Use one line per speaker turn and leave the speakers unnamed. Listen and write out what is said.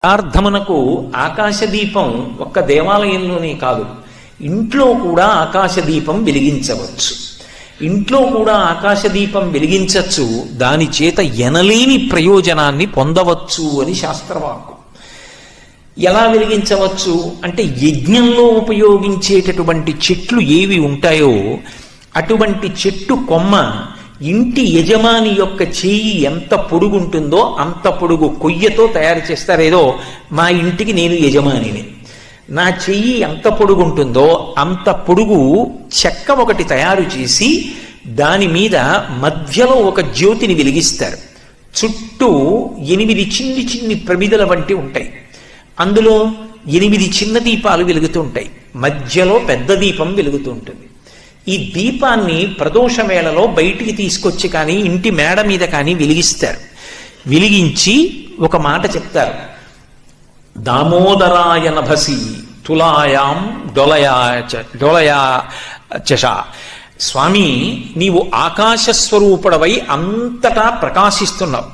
ప్రార్థమునకు ఆకాశదీపం ఒక్క దేవాలయంలోనే కాదు, ఇంట్లో కూడా ఆకాశదీపం వెలిగించవచ్చు. ఇంట్లో కూడా ఆకాశదీపం వెలిగించవచ్చు, దాని చేత ఎనలేని ప్రయోజనాన్ని పొందవచ్చు అని శాస్త్రవాక్కు. ఎలా వెలిగించవచ్చు అంటే, యజ్ఞంలో ఉపయోగించేటటువంటి చెట్లు ఏవి ఉంటాయో అటువంటి చెట్టు కొమ్మ ఇంటి యజమాని యొక్క చేయి ఎంత పొడుగుంటుందో అంత పొడుగు కొయ్యతో తయారు చేస్తారు. ఏదో మా ఇంటికి నేను యజమానిని, నా చెయ్యి ఎంత పొడుగుంటుందో అంత పొడుగు చెక్క ఒకటి తయారు చేసి దాని మీద మధ్యలో ఒక జ్యోతిని వెలిగిస్తారు. చుట్టూ 8 చిన్ని చిన్ని ప్రమిదల వంటి ఉంటాయి, అందులో 8 చిన్న దీపాలు వెలుగుతూ ఉంటాయి, మధ్యలో పెద్ద దీపం వెలుగుతూ ఉంటుంది. ఈ దీపాన్ని ప్రదోష వేళలో బయటికి తీసుకొచ్చి కానీ ఇంటి మేడ మీద కానీ వెలిగిస్తారు. వెలిగించి ఒక మాట చెప్తారు, దామోదరాయ నభసి తులాయాం డొలయా చష. స్వామి, నీవు ఆకాశస్వరూపుడవై అంతటా ప్రకాశిస్తున్నావు,